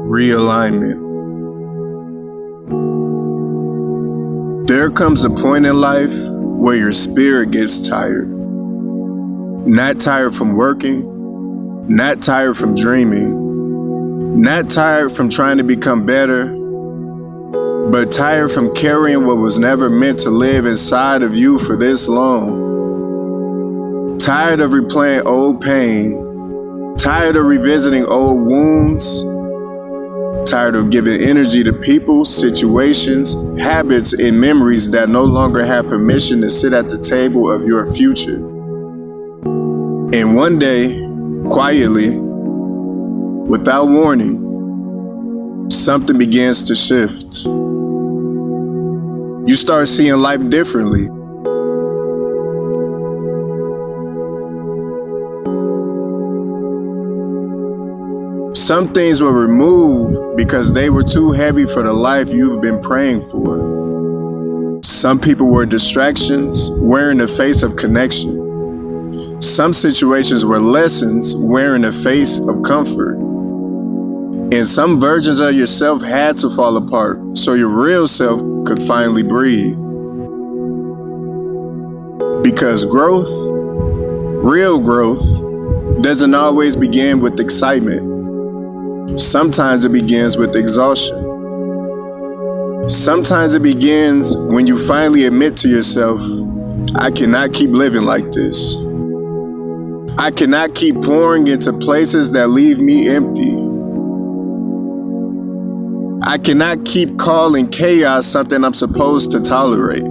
Realignment. There comes a point in life where your spirit gets tired. Not tired from working, not tired from dreaming, not tired from trying to become better, but tired from carrying what was never meant to live inside of you for this long. Tired of replaying old pain, tired of revisiting old wounds, tired of giving energy to people, situations, habits, and memories that no longer have permission to sit at the table of your future. And one day, quietly, without warning, something begins to shift. You start seeing life differently. Some things were removed because they were too heavy for the life you've been praying for. Some people were distractions wearing the face of connection. Some situations were lessons wearing the face of comfort. And some versions of yourself had to fall apart so your real self could finally breathe. Because growth, real growth, doesn't always begin with excitement. Sometimes it begins with exhaustion. Sometimes it begins when you finally admit to yourself, I cannot keep living like this. I cannot keep pouring into places that leave me empty. I cannot keep calling chaos something I'm supposed to tolerate.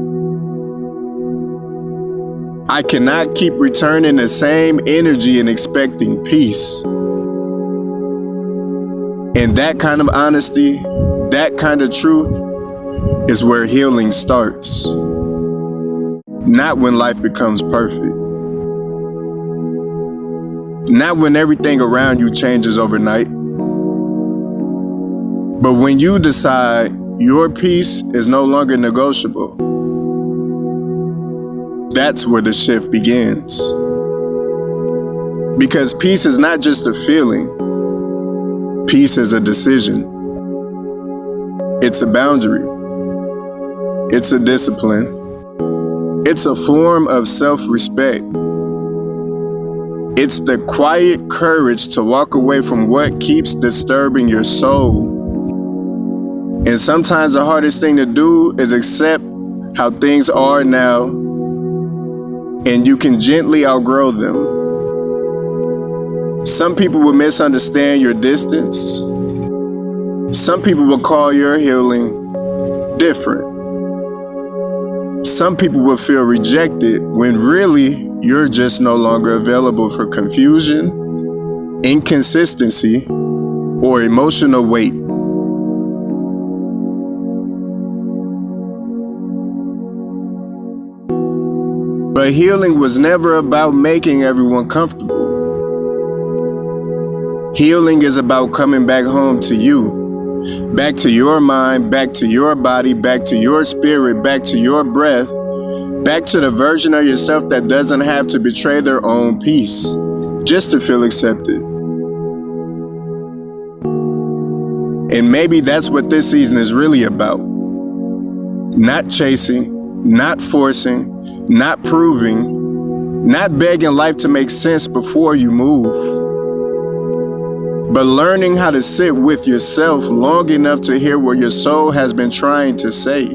I cannot keep returning the same energy and expecting peace. And that kind of honesty, that kind of truth, is where healing starts. Not when life becomes perfect. Not when everything around you changes overnight. But when you decide your peace is no longer negotiable, that's where the shift begins. Because peace is not just a feeling. Peace is a decision. It's a boundary. It's a discipline. It's a form of self-respect. It's the quiet courage to walk away from what keeps disturbing your soul. And sometimes the hardest thing to do is accept how things are now, and you can gently outgrow them. Some people will misunderstand your distance. Some people will call your healing different. Some people will feel rejected when really you're just no longer available for confusion, inconsistency, or emotional weight. But healing was never about making everyone comfortable. Healing is about coming back home to you. Back to your mind, back to your body, back to your spirit, back to your breath, back to the version of yourself that doesn't have to betray their own peace, just to feel accepted. And maybe that's what this season is really about. Not chasing, not forcing, not proving, not begging life to make sense before you move. But learning how to sit with yourself long enough to hear what your soul has been trying to say.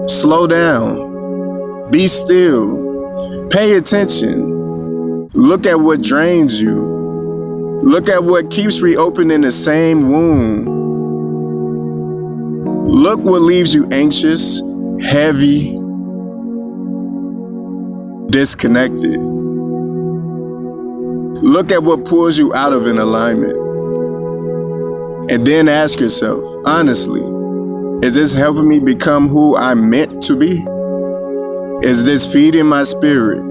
Slow down. Be still. Pay attention. Look at what drains you. Look at what keeps reopening the same wound. Look what leaves you anxious, heavy, disconnected. Look at what pulls you out of an alignment. And then ask yourself, honestly, is this helping me become who I'm meant to be? Is this feeding my spirit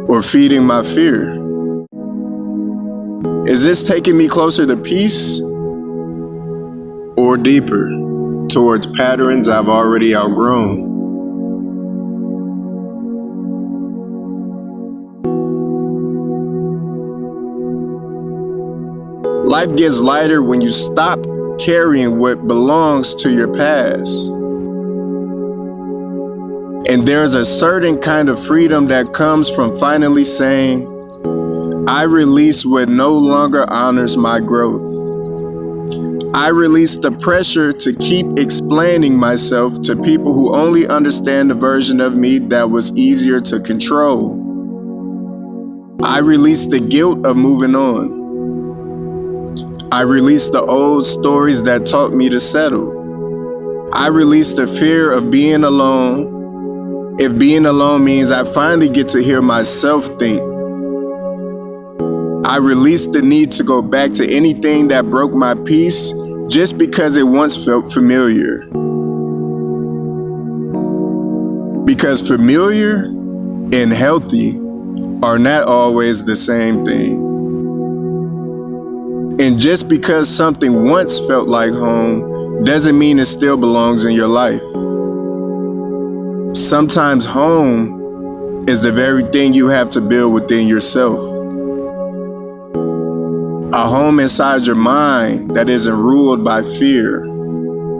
or feeding my fear? Is this taking me closer to peace or deeper towards patterns I've already outgrown? Life gets lighter when you stop carrying what belongs to your past. And there's a certain kind of freedom that comes from finally saying, I release what no longer honors my growth. I release the pressure to keep explaining myself to people who only understand the version of me that was easier to control. I release the guilt of moving on. I release the old stories that taught me to settle. I release the fear of being alone, if being alone means I finally get to hear myself think. I release the need to go back to anything that broke my peace just because it once felt familiar. Because familiar and healthy are not always the same thing. And just because something once felt like home doesn't mean it still belongs in your life. Sometimes home is the very thing you have to build within yourself. A home inside your mind that isn't ruled by fear.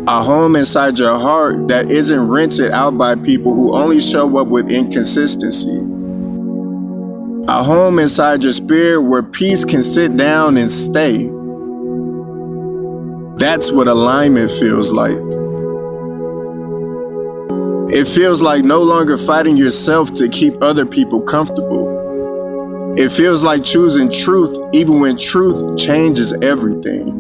A home inside your heart that isn't rented out by people who only show up with inconsistency. A home inside your spirit where peace can sit down and stay. That's what alignment feels like. It feels like no longer fighting yourself to keep other people comfortable. It feels like choosing truth even when truth changes everything.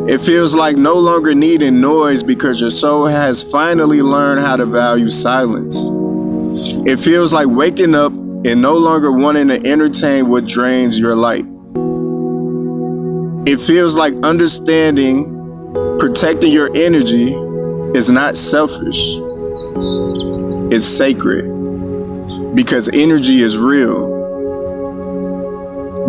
It feels like no longer needing noise because your soul has finally learned how to value silence. It feels like waking up and no longer wanting to entertain what drains your light. It feels like understanding, protecting your energy is not selfish. It's sacred because energy is real.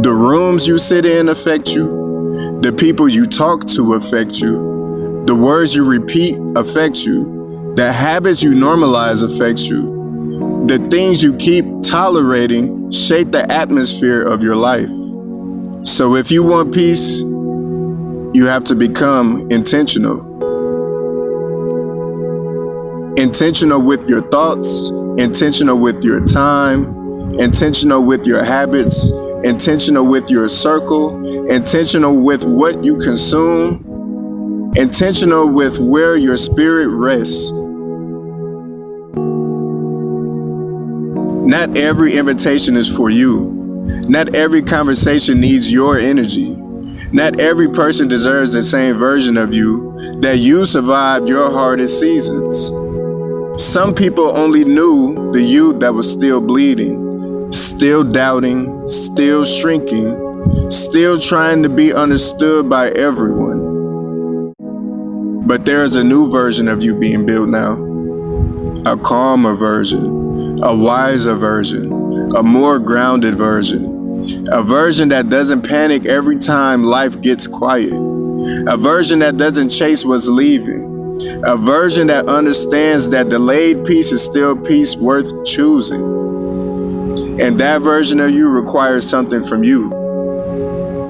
The rooms you sit in affect you. The people you talk to affect you. The words you repeat affect you. The habits you normalize affect you. The things you keep tolerating shape the atmosphere of your life. So if you want peace, you have to become intentional. Intentional with your thoughts, intentional with your time, intentional with your habits, intentional with your circle, intentional with what you consume, intentional with where your spirit rests. Not every invitation is for you. Not every conversation needs your energy. Not every person deserves the same version of you that you survived your hardest seasons. Some people only knew the you that was still bleeding, still doubting, still shrinking, still trying to be understood by everyone. But there is a new version of you being built now. A calmer version, a wiser version, a more grounded version. A version that doesn't panic every time life gets quiet. A version that doesn't chase what's leaving. A version that understands that delayed peace is still peace worth choosing. And that version of you requires something from you.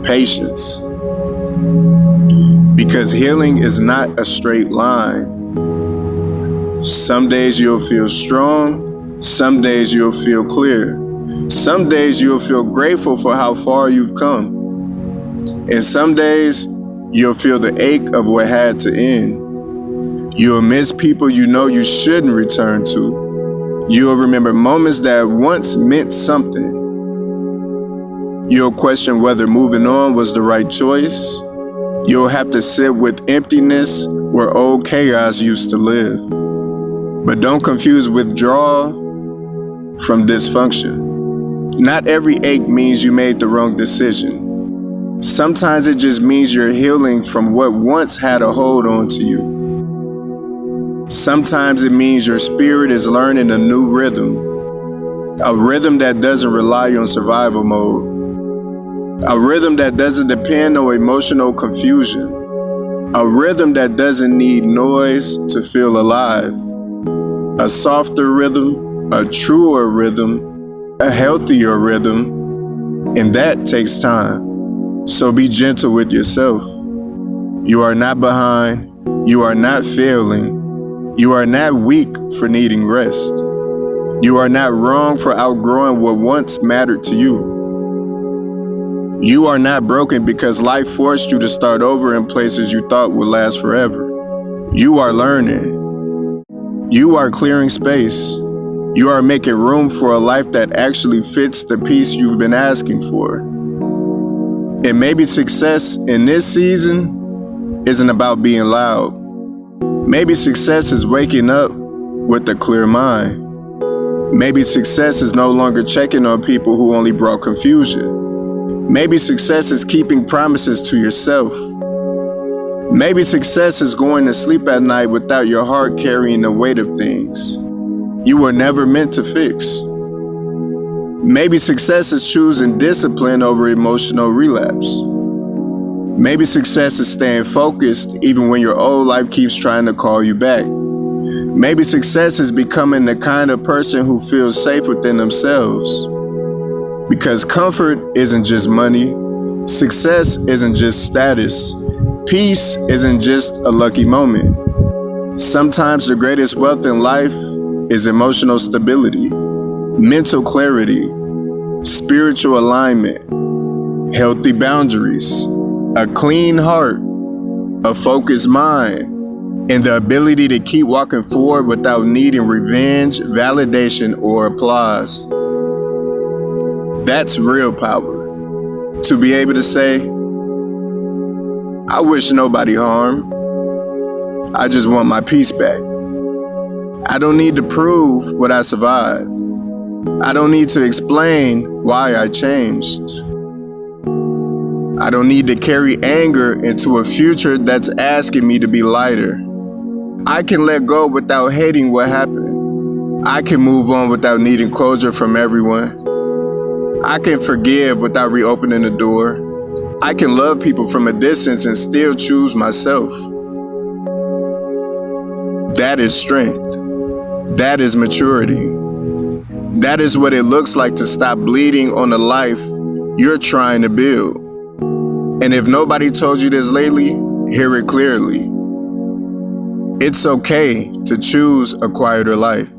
Patience. Because healing is not a straight line. Some days you'll feel strong. Some days you'll feel clear. Some days you'll feel grateful for how far you've come. And some days you'll feel the ache of what had to end. You'll miss people you know you shouldn't return to. You'll remember moments that once meant something. You'll question whether moving on was the right choice. You'll have to sit with emptiness where old chaos used to live. But don't confuse withdrawal from dysfunction. Not every ache means you made the wrong decision. Sometimes it just means you're healing from what once had a hold on to you. Sometimes it means your spirit is learning a new rhythm. A rhythm that doesn't rely on survival mode. A rhythm that doesn't depend on emotional confusion. A rhythm that doesn't need noise to feel alive. A softer rhythm, a truer rhythm, a healthier rhythm, and that takes time. So be gentle with yourself. You are not behind. You are not failing. You are not weak for needing rest. You are not wrong for outgrowing what once mattered to you. You are not broken because life forced you to start over in places you thought would last forever. You are learning. You are clearing space. You are making room for a life that actually fits the piece you've been asking for. And maybe success in this season isn't about being loud. Maybe success is waking up with a clear mind. Maybe success is no longer checking on people who only brought confusion. Maybe success is keeping promises to yourself. Maybe success is going to sleep at night without your heart carrying the weight of things you were never meant to fix. Maybe success is choosing discipline over emotional relapse. Maybe success is staying focused even when your old life keeps trying to call you back. Maybe success is becoming the kind of person who feels safe within themselves. Because comfort isn't just money. Success isn't just status. Peace isn't just a lucky moment. Sometimes the greatest wealth in life is emotional stability, mental clarity, spiritual alignment, healthy boundaries, a clean heart, a focused mind, and the ability to keep walking forward without needing revenge, validation, or applause. That's real power. To be able to say, I wish nobody harm. I just want my peace back. I don't need to prove what I survived. I don't need to explain why I changed. I don't need to carry anger into a future that's asking me to be lighter. I can let go without hating what happened. I can move on without needing closure from everyone. I can forgive without reopening the door. I can love people from a distance and still choose myself. That is strength. That is maturity. That is what it looks like to stop bleeding on the life you're trying to build. And if nobody told you this lately, hear it clearly. It's okay to choose a quieter life.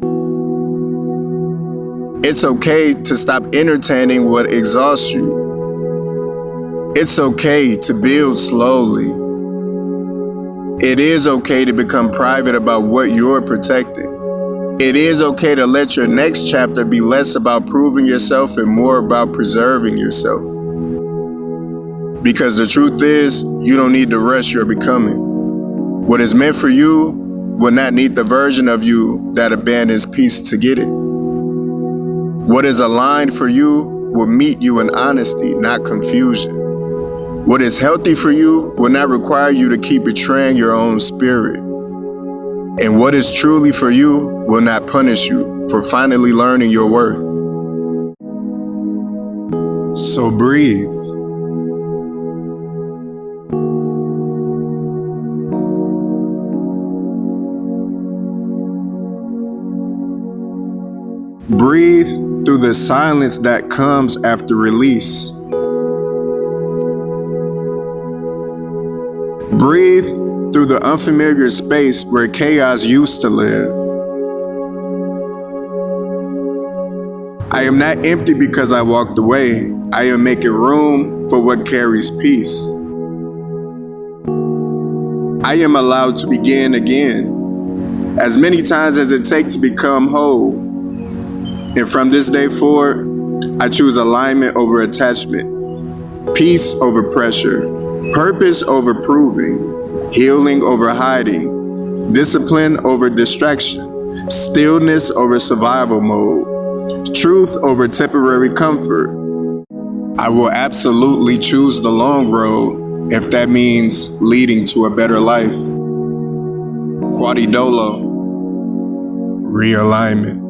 It's okay to stop entertaining what exhausts you. It's okay to build slowly. It is okay to become private about what you're protecting. It is okay to let your next chapter be less about proving yourself and more about preserving yourself. Because the truth is, you don't need to rush your becoming. What is meant for you will not need the version of you that abandons peace to get it. What is aligned for you will meet you in honesty, not confusion. What is healthy for you will not require you to keep betraying your own spirit. And what is truly for you will not punish you for finally learning your worth. So breathe. Breathe through the silence that comes after release. Breathe through the unfamiliar space where chaos used to live. I am not empty because I walked away. I am making room for what carries peace. I am allowed to begin again, as many times as it takes to become whole. And from this day forward, I choose alignment over attachment, peace over pressure, purpose over proving, healing over hiding, discipline over distraction, stillness over survival mode, truth over temporary comfort. I will absolutely choose the long road if that means leading to a better life. Quaddy Dolo, Realignment.